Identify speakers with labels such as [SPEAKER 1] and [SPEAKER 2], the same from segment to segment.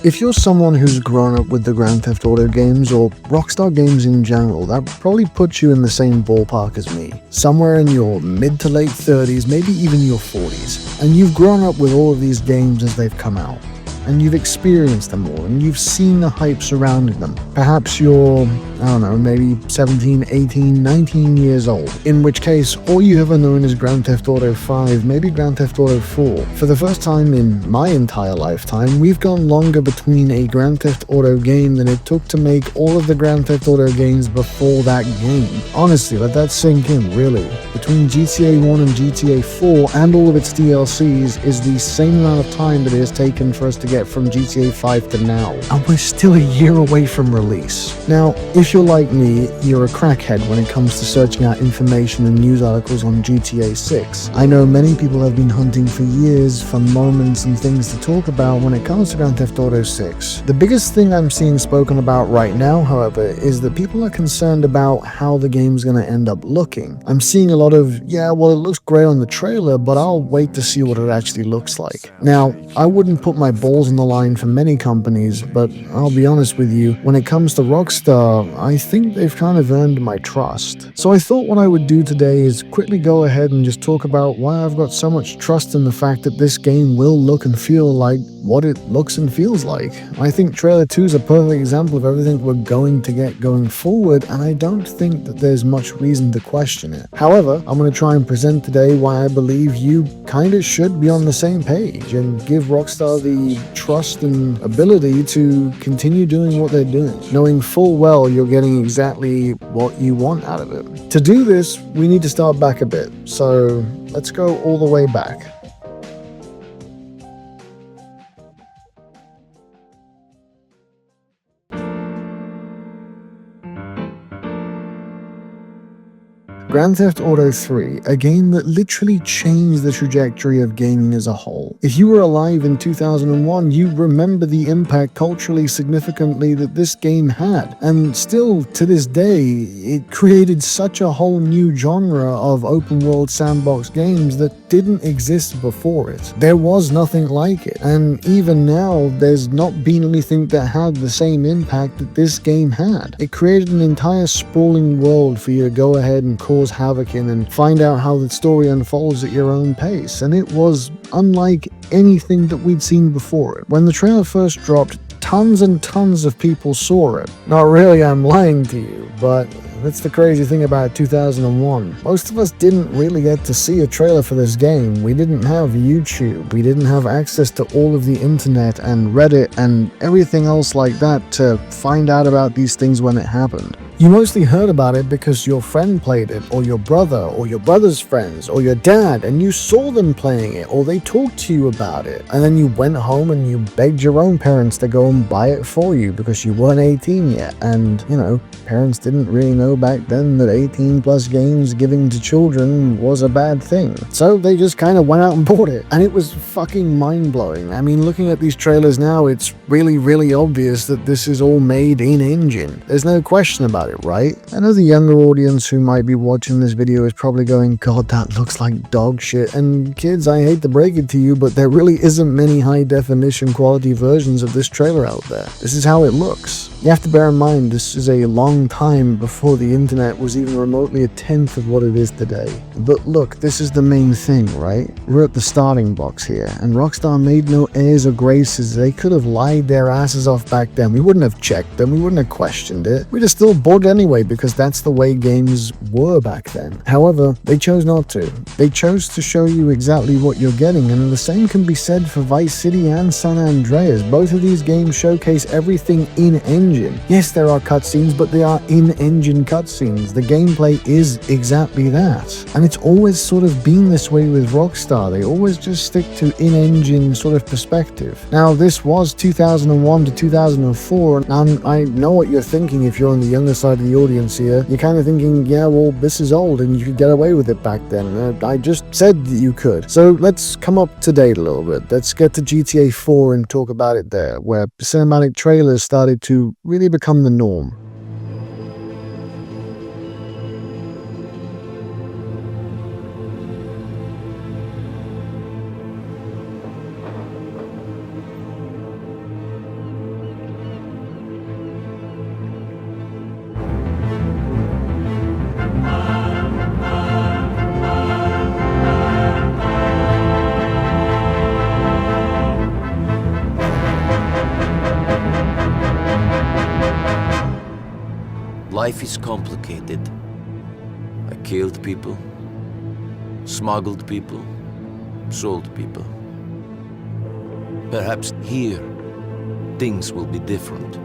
[SPEAKER 1] If you're someone who's grown up with the Grand Theft Auto games or Rockstar games in general, that probably puts you in the same ballpark as me. Somewhere in your mid to late 30s, maybe even your 40s. And you've grown up with all of these games as they've come out. And you've experienced them all, and you've seen the hype surrounding them. Perhaps you're, I don't know, maybe 17, 18, 19 years old, in which case all you ever known is Grand Theft Auto 5, maybe Grand Theft Auto 4. For the first time in my entire lifetime, we've gone longer between a Grand Theft Auto game than it took to make all of the Grand Theft Auto games before that game. Honestly, let that sink in, really. Between GTA 1 and GTA 4 and all of its DLCs is the same amount of time that it has taken for us to get from GTA 5 to now, and we're still a year away from release. Now, if you're like me, you're a crackhead when it comes to searching out information and news articles on GTA 6. I know many people have been hunting for years for moments and things to talk about when it comes to Grand Theft Auto 6. The biggest thing I'm seeing spoken about right now, however, is that people are concerned about how the game's going to end up looking. I'm seeing a lot of, yeah, well, it looks great on the trailer, but I'll wait to see what it actually looks like. Now, I wouldn't put my balls on the line for many companies, but I'll be honest with you, when it comes to Rockstar, I think they've kind of earned my trust. So I thought what I would do today is quickly go ahead and just talk about why I've got so much trust in the fact that this game will look and feel like what it looks and feels like. I think Trailer 2 is a perfect example of everything we're going to get going forward, and I don't think that there's much reason to question it. However, I'm going to try and present today why I believe you kind of should be on the same page and give Rockstar the trust and ability to continue doing what they're doing, knowing full well you're getting exactly what you want out of it. To do this, we need to start back a bit, so let's go all the way back. Grand Theft Auto 3, a game that literally changed the trajectory of gaming as a whole. If you were alive in 2001, you remember the impact culturally significantly that this game had. And still, to this day, it created such a whole new genre of open-world sandbox games that didn't exist before it. There was nothing like it. And even now, there's not been anything that had the same impact that this game had. It created an entire sprawling world for you to go ahead and cause havoc in and find out how the story unfolds at your own pace, and it was unlike anything that we'd seen before it. When the trailer first dropped, tons and tons of people saw it. Not really, I'm lying to you, but that's the crazy thing about 2001. Most of us didn't really get to see a trailer for this game. We didn't have YouTube. We didn't have access to all of the internet and Reddit and everything else like that to find out about these things when it happened. You mostly heard about it because your friend played it, or your brother, or your brother's friends, or your dad, and you saw them playing it, or they talked to you about it. And then you went home and you begged your own parents to go and buy it for you because you weren't 18 yet. And, you know, parents didn't really know back then that 18 plus games giving to children was a bad thing. So they just kind of went out and bought it. And it was fucking mind-blowing. I mean, looking at these trailers now, it's really, really obvious that this is all made in-engine. There's no question about it, right? I know the younger audience who might be watching this video is probably going, God, that looks like dog shit. And kids, I hate to break it to you, but there really isn't many high-definition quality versions of this trailer out there. This is how it looks. You have to bear in mind, this is a long time before the internet was even remotely a tenth of what it is today. But look, this is the main thing, right? We're at the starting blocks here, and Rockstar made no airs or graces. They could have lied their asses off back then. We wouldn't have checked them, we wouldn't have questioned it. We'd have still bought it anyway, because that's the way games were back then. However, they chose not to. They chose to show you exactly what you're getting, and the same can be said for Vice City and San Andreas. Both of these games showcase everything in-engine. Yes, there are cutscenes, but they are in-engine cutscenes. The gameplay is exactly that. And it's always sort of been this way with Rockstar. They always just stick to in-engine sort of perspective. Now, this was 2001 to 2004, and I know what you're thinking if you're on the younger side of the audience here. You're kind of thinking, yeah, well, this is old and you could get away with it back then. I just said that you could. So let's come up to date a little bit. Let's get to GTA 4 and talk about it there, where cinematic trailers started to really become the norm.
[SPEAKER 2] Life is complicated. I killed people, smuggled people, sold people. Perhaps here, things will be different.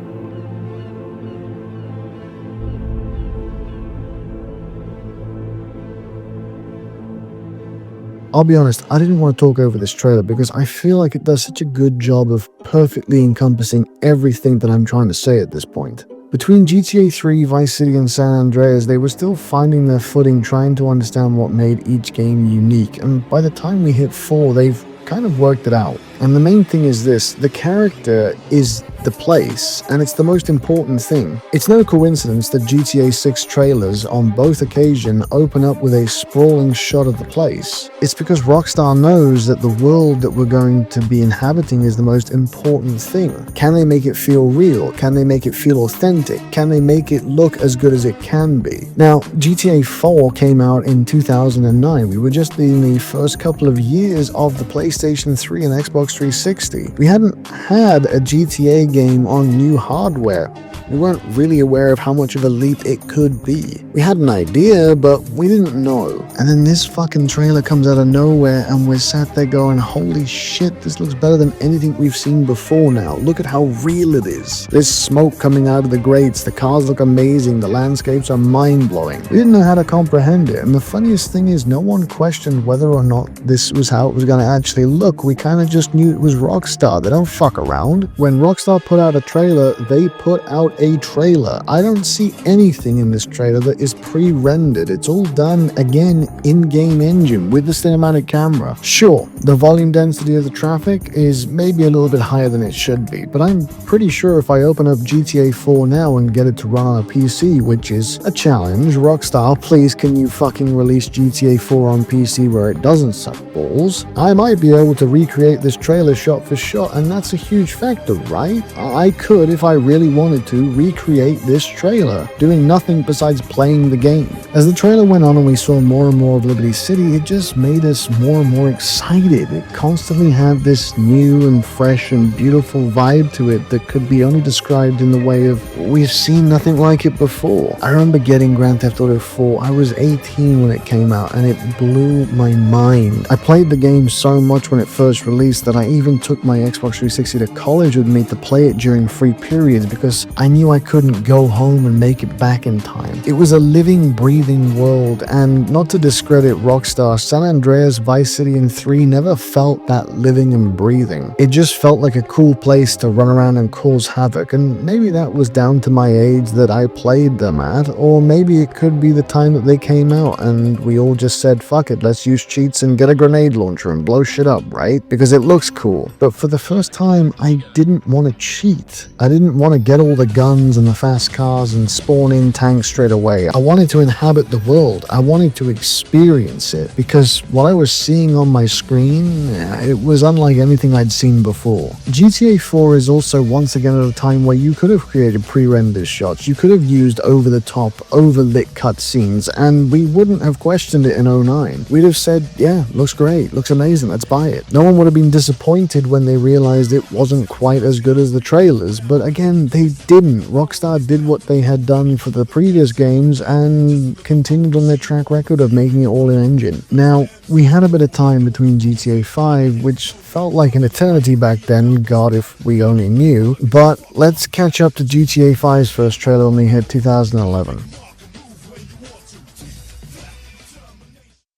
[SPEAKER 1] I'll be honest, I didn't want to talk over this trailer because I feel like it does such a good job of perfectly encompassing everything that I'm trying to say at this point. Between GTA 3, Vice City, and San Andreas, they were still finding their footing, trying to understand what made each game unique, and by the time we hit 4, they've kind of worked it out. And the main thing is this: the character is the place, and it's the most important thing. It's no coincidence that GTA 6 trailers on both occasions open up with a sprawling shot of the place. It's because Rockstar knows that the world that we're going to be inhabiting is the most important thing. Can they make it feel real? Can they make it feel authentic? Can they make it look as good as it can be? Now, GTA 4 came out in 2009. We were just in the first couple of years of the PlayStation 3 and Xbox 360. We hadn't had a GTA game on new hardware. We weren't really aware of how much of a leap it could be. We had an idea, but we didn't know. And then this fucking trailer comes out of nowhere and we're sat there going, holy shit, this looks better than anything we've seen before now. Look at how real it is. There's smoke coming out of the grates, the cars look amazing, the landscapes are mind-blowing. We didn't know how to comprehend it, and the funniest thing is no one questioned whether or not this was how it was going to actually look. We kind of just knew it was Rockstar. They don't fuck around. When Rockstar put out a trailer, they put out a trailer. I don't see anything in this trailer that is pre-rendered. It's all done, again, in-game engine with the cinematic camera. Sure, the volume density of the traffic is maybe a little bit higher than it should be, but I'm pretty sure if I open up GTA 4 now and get it to run on a PC, which is a challenge, Rockstar, please can you fucking release GTA 4 on PC where it doesn't suck balls, I might be able to recreate this trailer shot for shot, and that's a huge factor, right? I could, if I really wanted to, recreate this trailer, doing nothing besides playing the game. As the trailer went on and we saw more and more of Liberty City, it just made us more and more excited. It constantly had this new and fresh and beautiful vibe to it that could be only described in the way of, we've seen nothing like it before. I remember getting Grand Theft Auto 4, I was 18 when it came out, and it blew my mind. I played the game so much when it first released that I even took my Xbox 360 to college with me to play it during free periods because I knew I couldn't go home and make it back in time. It was a living, breathing world, and not to discredit Rockstar, San Andreas, Vice City, and 3 never felt that living and breathing. It just felt like a cool place to run around and cause havoc, and maybe that was down to my age that I played them at, or maybe it could be the time that they came out and we all just said, fuck it, let's use cheats and get a grenade launcher and blow shit up, right? Because it looks cool. But for the first time, I didn't want to cheat. I didn't want to get all the guns and the fast cars and spawn in tanks straight away. I wanted to inhabit the world. I wanted to experience it because what I was seeing on my screen, it was unlike anything I'd seen before. GTA 4 is also once again at a time where you could have created pre-rendered shots. You could have used over-the-top, overlit cutscenes, and we wouldn't have questioned it in 09. We'd have said, yeah, looks great, looks amazing, let's buy it. No one would have been disappointed when they realized it wasn't quite as good as the trailers, but again, they didn't. Rockstar did what they had done for the previous games and continued on their track record of making it all in engine. Now, we had a bit of time between GTA 5, which felt like an eternity back then, God if we only knew, but let's catch up to GTA 5's first trailer when we hit 2011.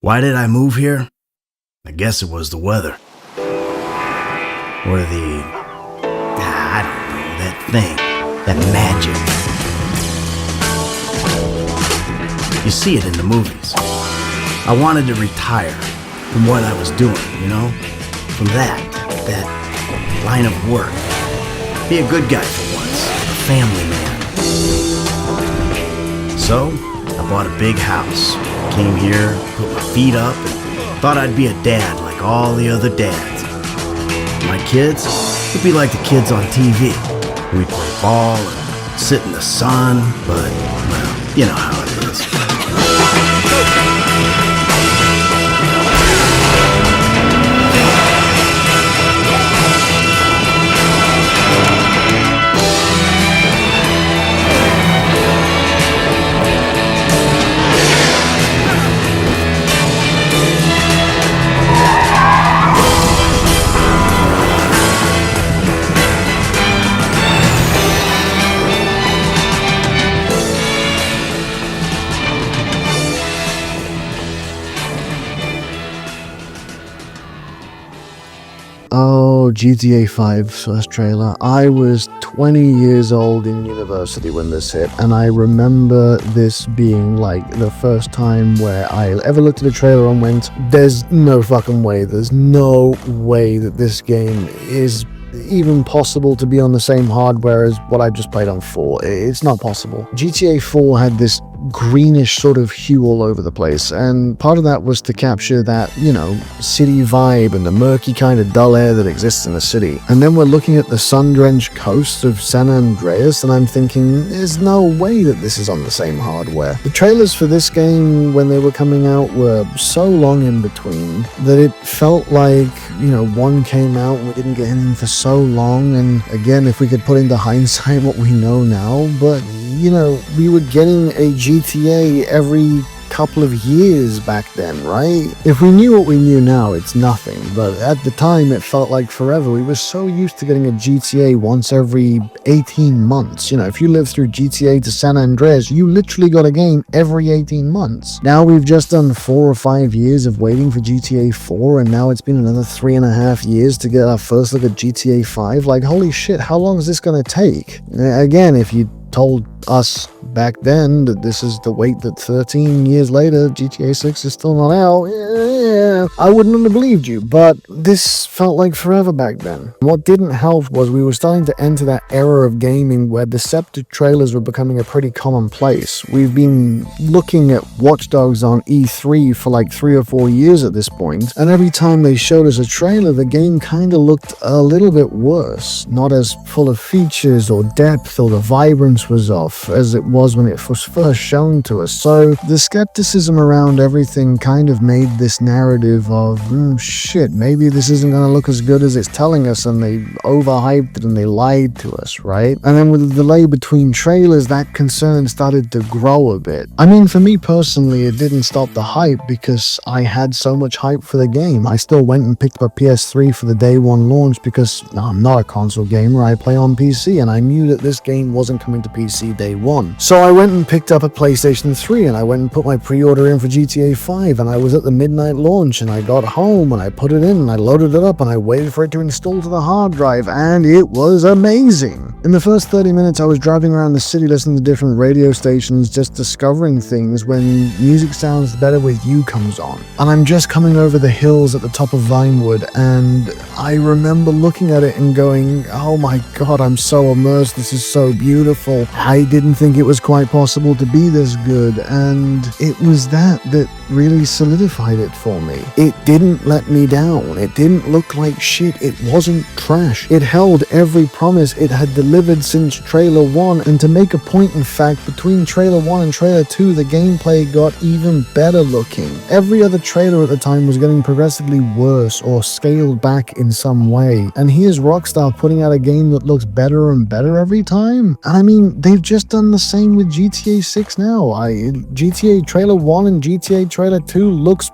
[SPEAKER 3] Why did I move here? I guess it was the weather. Or the... I don't know, that thing. That magic. You see it in the movies. I wanted to retire from what I was doing, you know? From that line of work. Be a good guy for once. A family man. So, I bought a big house. Came here, put my feet up, and thought I'd be a dad like all the other dads. My kids would be like the kids on TV. We'd play ball and sit in the sun, but, well, you know how it is.
[SPEAKER 1] GTA 5's first trailer. I was 20 years old in university when this hit, and I remember this being like the first time where I ever looked at a trailer and went, there's no fucking way, there's no way that this game is even possible to be on the same hardware as what I just played on 4. It's not possible. GTA 4 had this greenish sort of hue all over the place, and part of that was to capture that, you know, city vibe and the murky kind of dull air that exists in the city. And then we're looking at the sun-drenched coast of San Andreas, and I'm thinking, there's no way that this is on the same hardware. The trailers for this game, when they were coming out, were so long in between that it felt like, you know, one came out and we didn't get anything for so long. And again, if we could put into hindsight what we know now, but you know, we were getting a GTA every couple of years back then, right? If we knew what we knew now, it's nothing, but at the time it felt like forever. We were so used to getting a GTA once every 18 months. You know, if you lived through GTA to San Andreas, you literally got a game every 18 months. Now we've just done 4 or 5 years of waiting for GTA 4, and now it's been another 3.5 years to get our first look at GTA 5. Like, holy shit, how long is this gonna take? Again, if you told us back then that this is the wait that 13 years later GTA 6 is still not out, I wouldn't have believed you, but this felt like forever back then. What didn't help was we were starting to enter that era of gaming where deceptive trailers were becoming a pretty commonplace. We've been looking at Watch Dogs on E3 for like 3 or 4 years at this point, and every time they showed us a trailer, the game kind of looked a little bit worse. Not as full of features or depth, or the vibrance was off as it was when it was first shown to us. So the skepticism around everything kind of made this narrative of, shit, maybe this isn't going to look as good as it's telling us, and they overhyped it and they lied to us, right? And then with the delay between trailers, that concern started to grow a bit. I mean, for me personally, it didn't stop the hype because I had so much hype for the game. I still went and picked up a PS3 for the day one launch because I'm not a console gamer, I play on PC, and I knew that this game wasn't coming to PC day one. So I went and picked up a PlayStation 3, and I went and put my pre-order in for GTA 5, and I was at the midnight launch, and I got home and I put it in and I loaded it up and I waited for it to install to the hard drive, and it was amazing. In the first 30 minutes I was driving around the city listening to different radio stations, just discovering things, when Music Sounds Better With You comes on. And I'm just coming over the hills at the top of Vinewood, and I remember looking at it and going, oh my god, I'm so immersed, this is so beautiful. I didn't think it was quite possible to be this good, and it was that really solidified it for me. It didn't let me down. It didn't look like shit. It wasn't trash. It held every promise it had delivered since trailer 1, and to make a point, in fact, between trailer 1 and trailer 2, the gameplay got even better looking. Every other trailer at the time was getting progressively worse or scaled back in some way, and here's Rockstar putting out a game that looks better and better every time. I mean, they've just done the same with GTA 6 now. GTA trailer 1 and GTA trailer 2 looks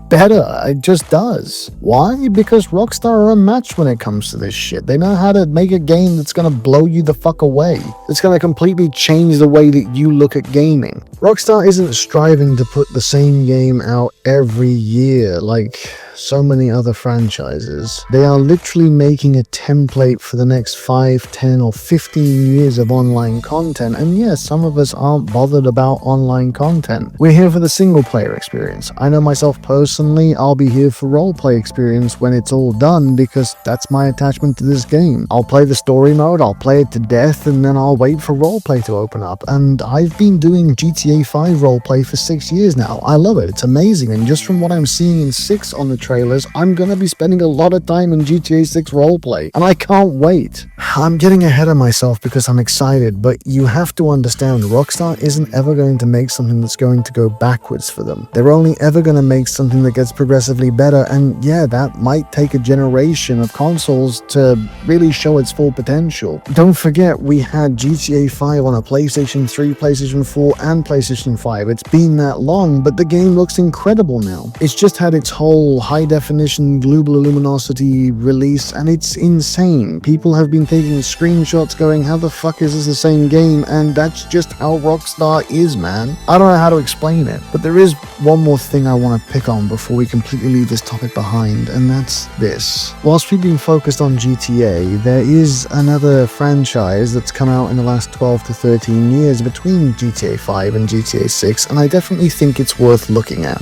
[SPEAKER 1] better. It just does. Why? Because Rockstar are unmatched when it comes to this shit. They know how to make a game that's gonna blow you the fuck away. It's gonna completely change the way that you look at gaming. Rockstar isn't striving to put the same game out every year like so many other franchises. They are literally making a template for the next 5, 10, or 15 years of online content, and yes, some of us aren't bothered about online content. We're here for the single player experience. I know myself personally, I'll be here for roleplay experience when it's all done, because that's my attachment to this game. I'll play the story mode, I'll play it to death, and then I'll wait for roleplay to open up, and I've been doing GTA 5 roleplay for 6 years now. I love it, it's amazing, and just from what I'm seeing in 6 on the trailers, I'm gonna be spending a lot of time in GTA 6 roleplay, and I can't wait. I'm getting ahead of myself because I'm excited, but you have to understand, Rockstar isn't ever going to make something that's going to go backwards for them. They're only ever going to make something that gets progressively better, and yeah, that might take a generation of consoles to really show its full potential. Don't forget, we had GTA 5 on a PlayStation 3, PlayStation 4, and PlayStation 5. It's been that long, but the game looks incredible now. It's just had its whole high definition global luminosity release, and it's insane. People have been taking screenshots going, how the fuck is this the same game? And that's just how Rockstar is, man. I don't know how to explain it, but there is one more thing I want to pick on before we completely leave this topic behind, and that's this. Whilst we've been focused on GTA, there is another franchise that's come out in the last 12 to 13 years between GTA 5 and GTA 6, and I definitely think it's worth looking at.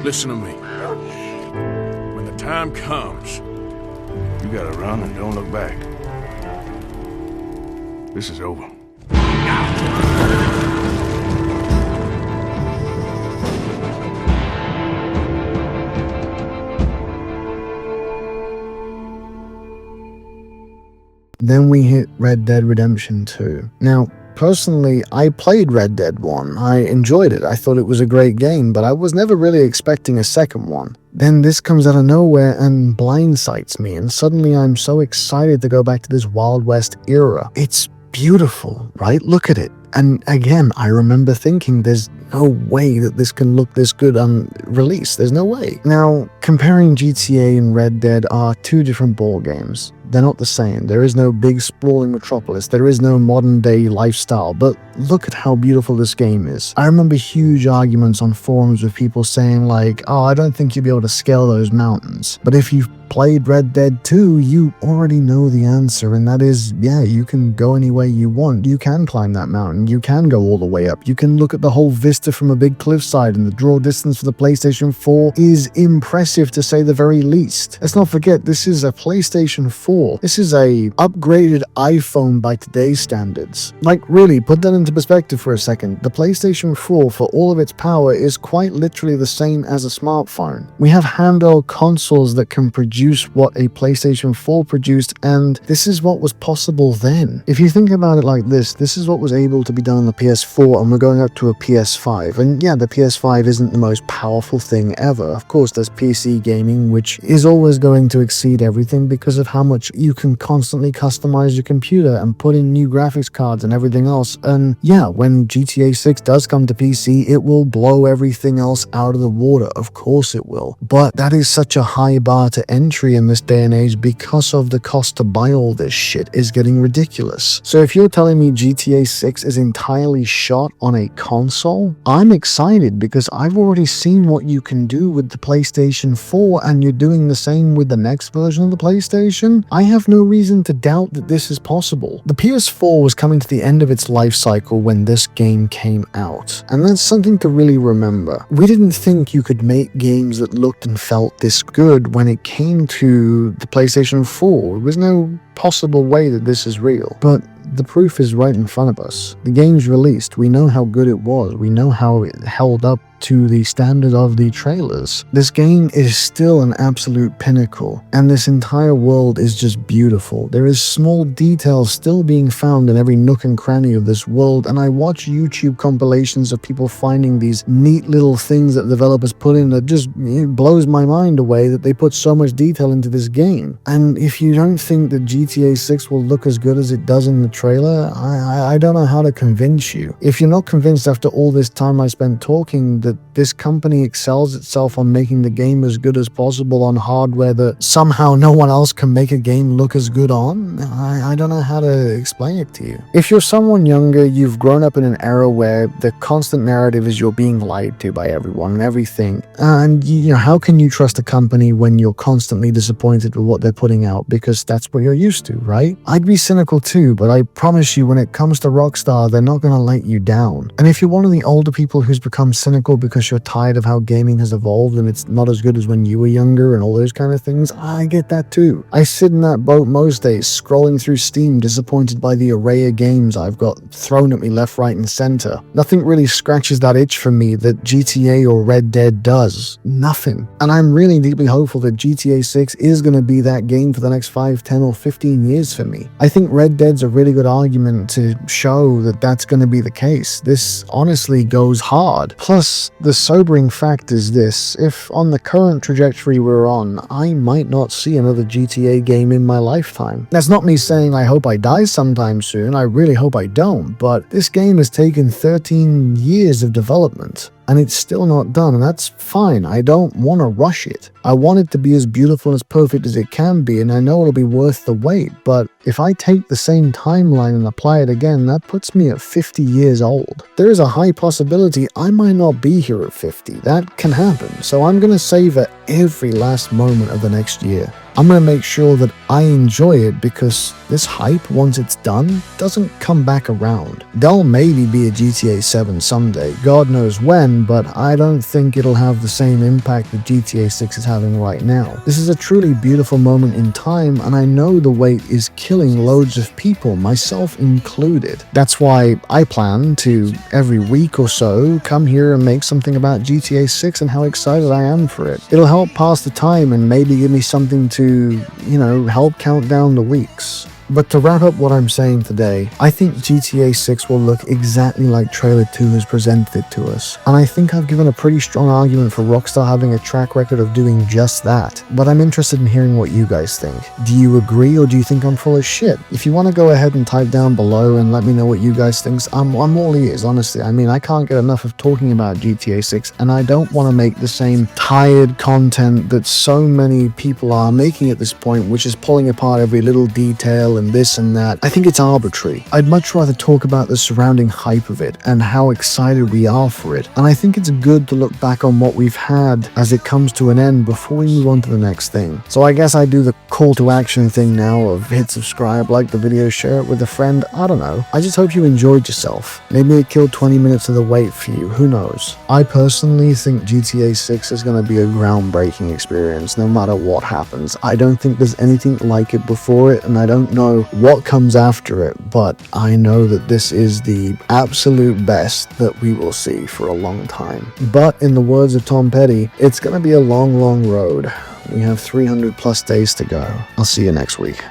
[SPEAKER 4] Listen to me. When the time comes, you gotta run and don't look back. This is over.
[SPEAKER 1] Then we hit Red Dead Redemption 2. Now, personally, I played Red Dead 1. I enjoyed it. I thought it was a great game, but I was never really expecting a second one. Then this comes out of nowhere and blindsides me, and suddenly I'm so excited to go back to this Wild West era. It's beautiful, right? Look at it. And again, I remember thinking there's no way that this can look this good on release. There's no way. Now, comparing GTA and Red Dead are two different ball games. They're not the same. There is no big sprawling metropolis. There is no modern day lifestyle. But look at how beautiful this game is. I remember huge arguments on forums with people saying like, oh, I don't think you'll be able to scale those mountains. But if you've played Red Dead 2, you already know the answer, and that is, yeah, you can go any way you want. You can climb that mountain. You can go all the way up. You can look at the whole vista from a big cliffside, and the draw distance for the PlayStation 4 is impressive to say the very least. Let's not forget, this is a PlayStation 4. This is a upgraded iPhone by today's standards. Like, really, put that into perspective for a second. The PlayStation 4, for all of its power, is quite literally the same as a smartphone. We have handheld consoles that can produce what a PlayStation 4 produced, and this is what was possible then. If you think about it like this is what was able to be done on the PS4, and we're going up to a PS5. And yeah, the PS5 isn't the most powerful thing ever. Of course, there's PC gaming, which is always going to exceed everything because of how much you can constantly customize your computer and put in new graphics cards and everything else. And yeah, when GTA 6 does come to PC, it will blow everything else out of the water. Of course it will. But that is such a high bar to entry in this day and age because of the cost to buy all this shit is getting ridiculous. So if you're telling me GTA 6 is entirely shot on a console, I'm excited because I've already seen what you can do with the PlayStation 4, and you're doing the same with the next version of the PlayStation. I have no reason to doubt that this is possible. The PS4 was coming to the end of its life cycle when this game came out, and that's something to really remember. We didn't think you could make games that looked and felt this good when it came to the PlayStation 4. There was no possible way that this is real. But the proof is right in front of us. The game's released. We know how good it was. We know how it held up to the standard of the trailers. This game is still an absolute pinnacle, and this entire world is just beautiful. There is small details still being found in every nook and cranny of this world, and I watch YouTube compilations of people finding these neat little things that developers put in that just blows my mind away that they put so much detail into this game. And if you don't think that GTA 6 will look as good as it does in the trailer, I don't know how to convince you. If you're not convinced after all this time I spent talking that this company excels itself on making the game as good as possible on hardware that somehow no one else can make a game look as good on, I don't know how to explain it to you. If you're someone younger, you've grown up in an era where the constant narrative is you're being lied to by everyone and everything, and you know, how can you trust a company when you're constantly disappointed with what they're putting out because that's what you're used supposed to, right? I'd be cynical too, but I promise you when it comes to Rockstar, they're not gonna let you down. And if you're one of the older people who's become cynical because you're tired of how gaming has evolved and it's not as good as when you were younger and all those kind of things, I get that too. I sit in that boat most days, scrolling through Steam, disappointed by the array of games I've got thrown at me left, right, and center. Nothing really scratches that itch for me that GTA or Red Dead does. Nothing. And I'm really deeply hopeful that GTA 6 is going to be that game for the next 5, 10, or 15 years for me. I think Red Dead's a really good argument to show that that's going to be the case. This honestly goes hard. Plus, the sobering fact is this: if on the current trajectory we're on, I might not see another GTA game in my lifetime. That's not me saying I hope I die sometime soon, I really hope I don't, but this game has taken 13 years of development. And it's still not done, and that's fine. I don't want to rush it. I want it to be as beautiful and as perfect as it can be, and I know it'll be worth the wait, but if I take the same timeline and apply it again, that puts me at 50 years old. There is a high possibility I might not be here at 50. That can happen, so I'm going to savor every last moment of the next year. I'm going to make sure that I enjoy it because this hype, once it's done, doesn't come back around. There'll maybe be a GTA 7 someday, God knows when, but I don't think it'll have the same impact that GTA 6 is having right now. This is a truly beautiful moment in time, and I know the wait is killing loads of people, myself included. That's why I plan to, every week or so, come here and make something about GTA 6 and how excited I am for it. It'll help pass the time and maybe give me something to, help count down the weeks. But to wrap up what I'm saying today, I think GTA 6 will look exactly like Trailer 2 has presented it to us. And I think I've given a pretty strong argument for Rockstar having a track record of doing just that. But I'm interested in hearing what you guys think. Do you agree or do you think I'm full of shit? If you want to go ahead and type down below and let me know what you guys think, I'm all ears, honestly. I mean, I can't get enough of talking about GTA 6, and I don't want to make the same tired content that so many people are making at this point, which is pulling apart every little detail and this and that. I think it's arbitrary. I'd much rather talk about the surrounding hype of it and how excited we are for it. And I think it's good to look back on what we've had as it comes to an end before we move on to the next thing. So I guess I do the call to action thing now of hit subscribe, like the video, share it with a friend. I don't know. I just hope you enjoyed yourself. Maybe it killed 20 minutes of the wait for you. Who knows? I personally think GTA 6 is going to be a groundbreaking experience no matter what happens. I don't think there's anything like it before it, and I don't know what comes after it, but I know that this is the absolute best that we will see for a long time. But in the words of Tom Petty, it's going to be a long, long road. We have 300 plus days to go. I'll see you next week.